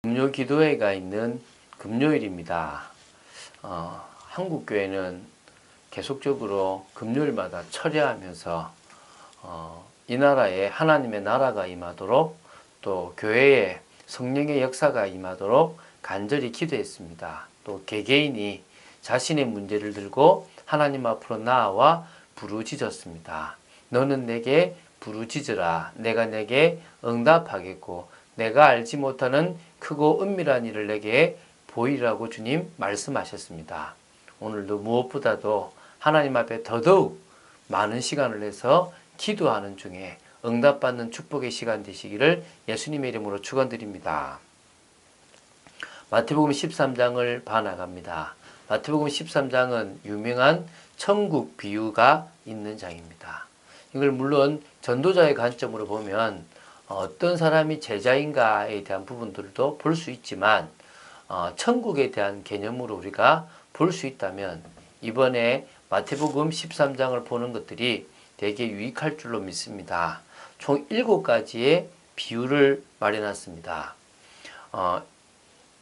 금요 기도회가 있는 금요일입니다. 한국교회는 계속적으로 금요일마다 철야하면서 이 나라에 하나님의 나라가 임하도록 또 교회에 성령의 역사가 임하도록 간절히 기도했습니다. 또 개개인이 자신의 문제를 들고 하나님 앞으로 나아와 부르짖었습니다. 너는 내게 부르짖으라. 내가 내게 응답하겠고 내가 알지 못하는 크고 은밀한 일을 내게 보이라고 주님 말씀하셨습니다. 오늘도 무엇보다도 하나님 앞에 더더욱 많은 시간을 내서 기도하는 중에 응답받는 축복의 시간 되시기를 예수님의 이름으로 축원드립니다. 마태복음 13장을 봐나갑니다. 마태복음 13장은 유명한 천국 비유가 있는 장입니다. 이걸 물론 전도자의 관점으로 보면 어떤 사람이 제자인가에 대한 부분들도 볼 수 있지만 천국에 대한 개념으로 우리가 볼 수 있다면 이번에 마태복음 13장을 보는 것들이 되게 유익할 줄로 믿습니다. 총 7가지의 비유를 마련했습니다.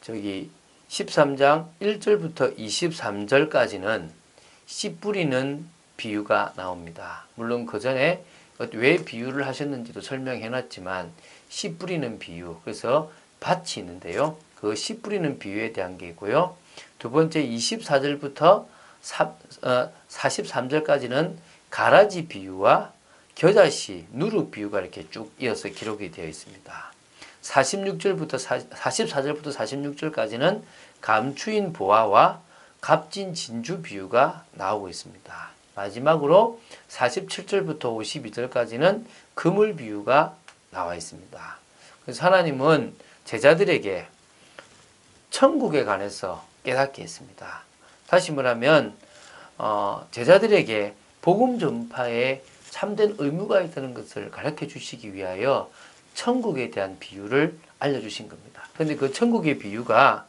13장 1절부터 23절까지는 씨 뿌리는 비유가 나옵니다. 물론 그 전에 왜 비유를 하셨는지도 설명해 놨지만 씨 뿌리는 비유, 그래서 밭이 있는데요. 그 씨 뿌리는 비유에 대한 게 있고요. 두 번째 24절부터 43절까지는 가라지 비유와 겨자씨, 누룩 비유가 이렇게 쭉 이어서 기록이 되어 있습니다. 44절부터 46절까지는 감추인 보화와 값진 진주 비유가 나오고 있습니다. 마지막으로 47절부터 52절까지는 그물 비유가 나와 있습니다. 그래서 하나님은 제자들에게 천국에 관해서 깨닫게 했습니다. 다시 말하면 제자들에게 복음 전파에 참된 의무가 있다는 것을 가르쳐 주시기 위하여 천국에 대한 비유를 알려주신 겁니다. 그런데 그 천국의 비유가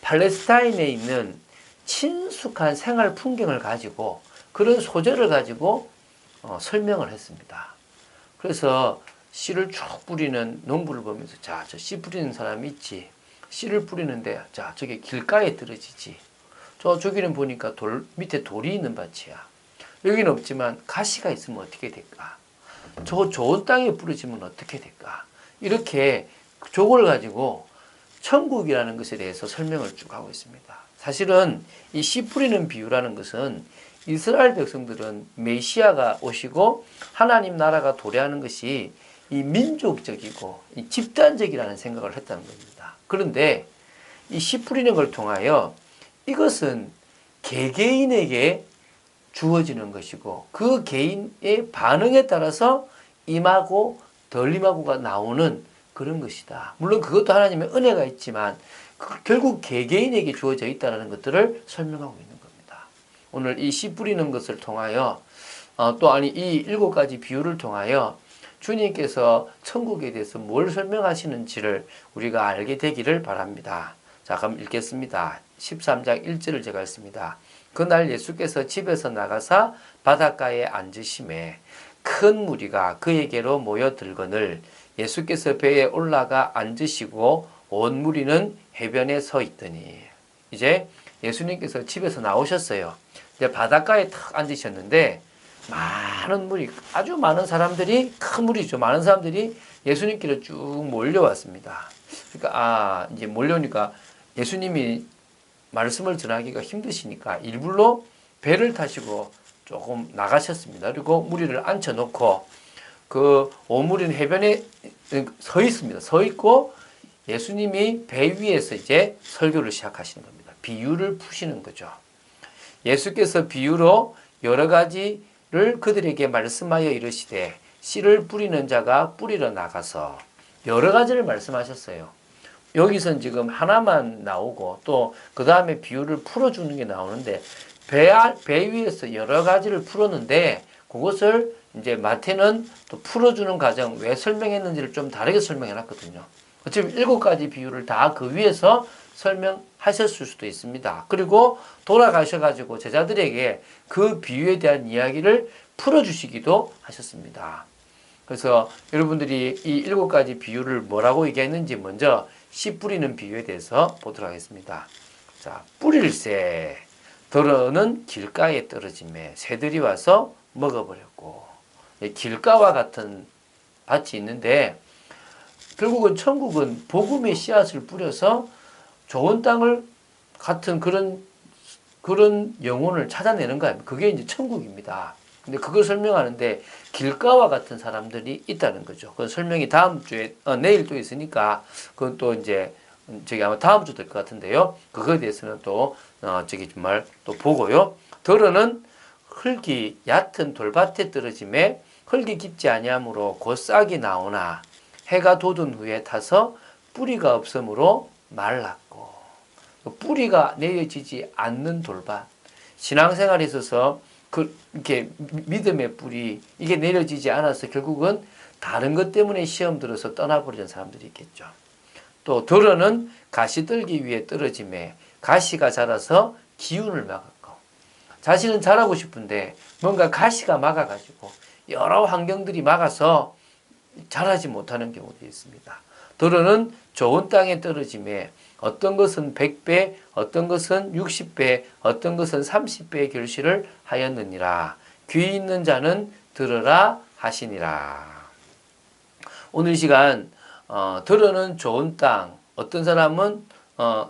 팔레스타인에 있는 친숙한 생활 풍경을 가지고 그런 소재를 가지고 설명을 했습니다. 그래서 씨를 쭉 뿌리는 농부를 보면서 자, 저 씨 뿌리는 사람이 있지. 씨를 뿌리는데 자, 저게 길가에 떨어지지. 저기는 보니까 밑에 돌이 있는 밭이야. 여기는 없지만 가시가 있으면 어떻게 될까? 저 좋은 땅에 뿌려지면 어떻게 될까? 이렇게 저걸 가지고 천국이라는 것에 대해서 설명을 쭉 하고 있습니다. 사실은 이 씨 뿌리는 비유라는 것은 이스라엘 백성들은 메시아가 오시고 하나님 나라가 도래하는 것이 이 민족적이고 이 집단적이라는 생각을 했다는 겁니다. 그런데 이 씨 뿌리는 걸 통하여 이것은 개개인에게 주어지는 것이고 그 개인의 반응에 따라서 임하고 덜 임하고가 나오는 그런 것이다. 물론 그것도 하나님의 은혜가 있지만 결국 개개인에게 주어져 있다는 것들을 설명하고 있는 겁니다. 오늘 이 씨 뿌리는 것을 통하여 이 7가지 비유를 통하여 주님께서 천국에 대해서 뭘 설명하시는지를 우리가 알게 되기를 바랍니다. 자, 그럼 읽겠습니다. 13장 1절을 제가 읽습니다. 그날 예수께서 집에서 나가사 바닷가에 앉으심에 큰 무리가 그에게로 모여들거늘 예수께서 배에 올라가 앉으시고 온 무리는 해변에 서 있더니 이제 예수님께서 집에서 나오셨어요. 이제 바닷가에 탁 앉으셨는데 많은 무리, 아주 많은 사람들이, 큰 무리죠. 많은 사람들이 예수님께로 쭉 몰려왔습니다. 그러니까 이제 몰려오니까 예수님이 말씀을 전하기가 힘드시니까 일부러 배를 타시고 조금 나가셨습니다. 그리고 무리를 앉혀놓고 그 오무리는 해변에 서 있습니다. 서 있고 예수님이 배 위에서 이제 설교를 시작하시는 겁니다. 비유를 푸시는 거죠. 예수께서 비유로 여러 가지를 그들에게 말씀하여 이르시되 씨를 뿌리는 자가 뿌리러 나가서 여러 가지를 말씀하셨어요. 여기선 지금 하나만 나오고 또 그 다음에 비유를 풀어주는 게 나오는데 배 위에서 여러 가지를 풀었는데 그것을 이제 마태는 또 풀어주는 과정 왜 설명했는지를 좀 다르게 설명해 놨거든요. 어차피 7가지 비유를 다 그 위에서 설명하셨을 수도 있습니다. 그리고 돌아가셔가지고 제자들에게 그 비유에 대한 이야기를 풀어주시기도 하셨습니다. 그래서 여러분들이 이 7가지 비유를 뭐라고 얘기했는지 먼저 씨 뿌리는 비유에 대해서 보도록 하겠습니다. 자, 뿌릴새 들어는 길가에 떨어짐에 새들이 와서 먹어버렸고, 길가와 같은 밭이 있는데 결국은 천국은 복음의 씨앗을 뿌려서 좋은 땅을 같은 그런 영혼을 찾아내는 거예요. 그게 이제 천국입니다. 근데 그걸 설명하는데 길가와 같은 사람들이 있다는 거죠. 그 설명이 다음 주에 내일 또 있으니까 그건 또 이제 저기 아마 다음 주 될 것 같은데요. 그거에 대해서는 또 저기 정말 또 보고요. 더러는 흙이 얕은 돌밭에 떨어짐에 흙이 깊지 아니하므로 곧 싹이 나오나 해가 돋은 후에 타서 뿌리가 없으므로 말랐고, 뿌리가 내려지지 않는 돌밭. 신앙생활에 있어서 이렇게 믿음의 뿌리 이게 내려지지 않아서 결국은 다른 것 때문에 시험 들어서 떠나버리는 사람들이 있겠죠. 또 들어는 가시떨기 위에 떨어짐에 가시가 자라서 기운을 막았고, 자신은 자라고 싶은데 뭔가 가시가 막아가지고 여러 환경들이 막아서 자라지 못하는 경우도 있습니다. 들어는 좋은 땅에 떨어짐에 어떤 것은 100배, 어떤 것은 60배, 어떤 것은 30배의 결실을 하였느니라. 귀 있는 자는 들으라 하시니라. 오늘 시간 들어는 좋은 땅. 어떤 사람은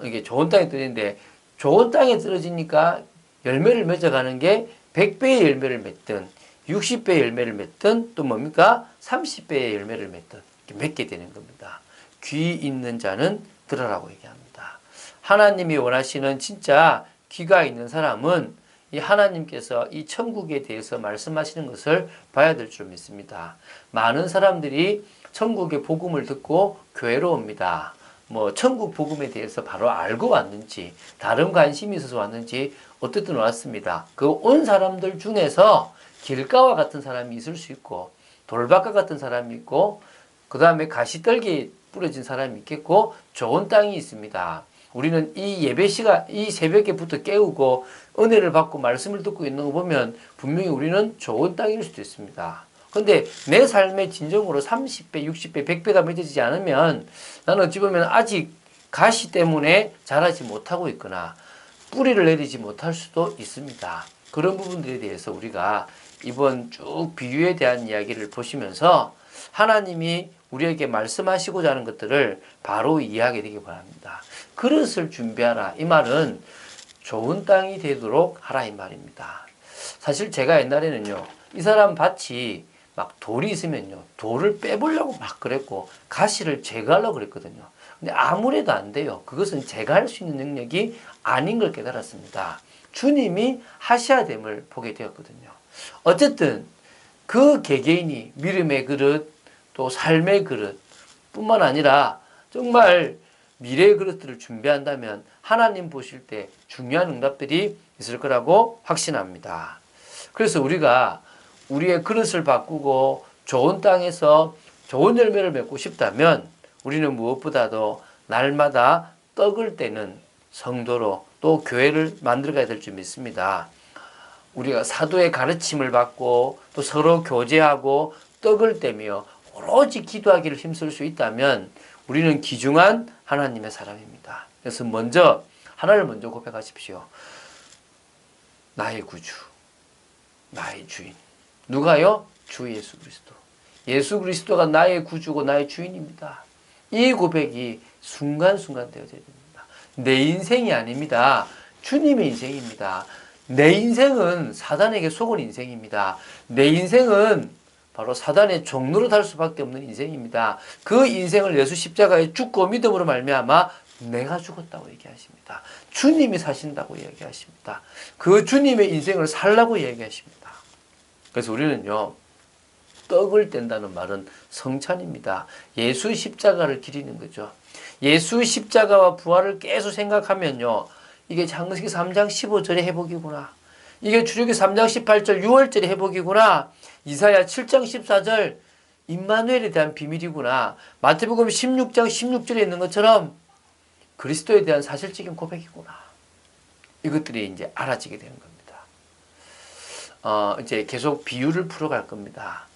이게 좋은 땅에 떨어지는데 좋은 땅에 떨어지니까 열매를 맺어가는 게 100배의 열매를 맺든 60배의 열매를 맺든 또 뭡니까? 30배의 열매를 맺든 맺게 되는 겁니다. 귀 있는 자는 들으라고 얘기합니다. 하나님이 원하시는 진짜 귀가 있는 사람은 이 하나님께서 이 천국에 대해서 말씀하시는 것을 봐야 될 줄 믿습니다. 많은 사람들이 천국의 복음을 듣고 교회로 옵니다. 뭐 천국 복음에 대해서 바로 알고 왔는지 다른 관심이 있어서 왔는지 어쨌든 왔습니다. 그 온 사람들 중에서 길가와 같은 사람이 있을 수 있고 돌밭과 같은 사람이 있고 그 다음에 가시떨기에 뿌려진 사람이 있겠고 좋은 땅이 있습니다. 우리는 이 예배 시간, 이 새벽에부터 깨우고 은혜를 받고 말씀을 듣고 있는 거 보면 분명히 우리는 좋은 땅일 수도 있습니다. 근데 내 삶의 진정으로 30배, 60배, 100배가 맺어지지 않으면 나는 어찌 보면 아직 가시 때문에 자라지 못하고 있거나 뿌리를 내리지 못할 수도 있습니다. 그런 부분들에 대해서 우리가 이번 쭉 비유에 대한 이야기를 보시면서 하나님이 우리에게 말씀하시고자 하는 것들을 바로 이해하게 되기 바랍니다. 그릇을 준비하라. 이 말은 좋은 땅이 되도록 하라 이 말입니다. 사실 제가 옛날에는요. 이 사람 밭이 막 돌이 있으면요. 돌을 빼보려고 막 그랬고 가시를 제거하려고 그랬거든요. 근데 아무래도 안 돼요. 그것은 제거할 수 있는 능력이 아닌 걸 깨달았습니다. 주님이 하셔야 됨을 보게 되었거든요. 어쨌든 그 개개인이 믿음의 그릇 또 삶의 그릇 뿐만 아니라 정말 미래의 그릇들을 준비한다면 하나님 보실 때 중요한 응답들이 있을 거라고 확신합니다. 그래서 우리가 우리의 그릇을 바꾸고 좋은 땅에서 좋은 열매를 맺고 싶다면 우리는 무엇보다도 날마다 떡을 떼는 성도로 또 교회를 만들어가야 될 줄 믿습니다. 우리가 사도의 가르침을 받고 또 서로 교제하고 떡을 떼며 오로지 기도하기를 힘쓸 수 있다면 우리는 귀중한 하나님의 사람입니다. 그래서 하나를 먼저 고백하십시오. 나의 구주, 나의 주인. 누가요? 주 예수 그리스도. 예수 그리스도가 나의 구주고 나의 주인입니다. 이 고백이 순간순간 되어져야 됩니다. 내 인생이 아닙니다. 주님의 인생입니다. 내 인생은 사단에게 속은 인생입니다. 내 인생은 바로 사단의 종로로 달 수밖에 없는 인생입니다. 그 인생을 예수 십자가에 죽고 믿음으로 말미암아 내가 죽었다고 얘기하십니다. 주님이 사신다고 얘기하십니다. 그 주님의 인생을 살라고 얘기하십니다. 그래서 우리는요. 떡을 뗀다는 말은 성찬입니다. 예수 십자가를 기리는 거죠. 예수 십자가와 부활을 계속 생각하면요. 이게 창세기 3장 15절의 회복이구나. 이게 출애굽기 3장 18절 6월절의 회복이구나. 이사야 7장 14절 임마누엘에 대한 비밀이구나. 마태복음 16장 16절에 있는 것처럼 그리스도에 대한 사실적인 고백이구나. 이것들이 이제 알아지게 되는 겁니다. 이제 계속 비유를 풀어갈 겁니다.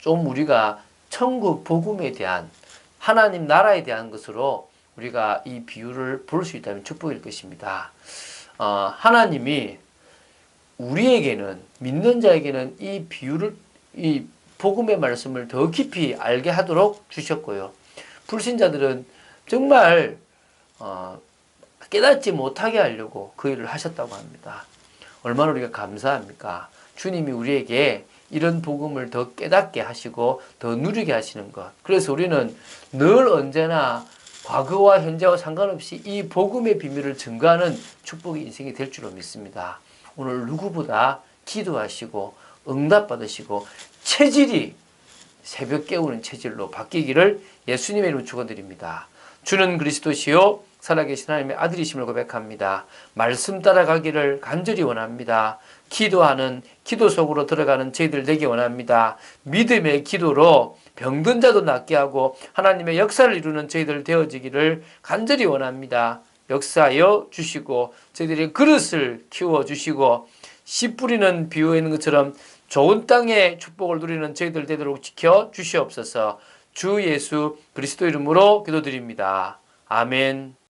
좀 우리가 천국 복음에 대한 하나님 나라에 대한 것으로 우리가 이 비유를 볼 수 있다면 축복일 것입니다. 하나님이 우리에게는 믿는 자에게는 이 비유를 이 복음의 말씀을 더 깊이 알게 하도록 주셨고요. 불신자들은 정말 깨닫지 못하게 하려고 그 일을 하셨다고 합니다. 얼마나 우리가 감사합니까? 주님이 우리에게 이런 복음을 더 깨닫게 하시고 더 누리게 하시는 것. 그래서 우리는 늘 언제나 과거와 현재와 상관없이 이 복음의 비밀을 증거하는 축복의 인생이 될 줄로 믿습니다. 오늘 누구보다 기도하시고 응답받으시고 체질이 새벽 깨우는 체질로 바뀌기를 예수님의 이름으로 축원드립니다. 주는 그리스도시요 살아계신 하나님의 아들이심을 고백합니다. 말씀 따라가기를 간절히 원합니다. 기도하는 기도 속으로 들어가는 저희들 되기 원합니다. 믿음의 기도로 병든 자도 낫게 하고 하나님의 역사를 이루는 저희들 되어지기를 간절히 원합니다. 역사하여 주시고 저희들의 그릇을 키워주시고 씨 뿌리는 비유에 있는 것처럼 좋은 땅의 축복을 누리는 저희들 되도록 지켜 주시옵소서. 주 예수 그리스도 이름으로 기도드립니다. 아멘.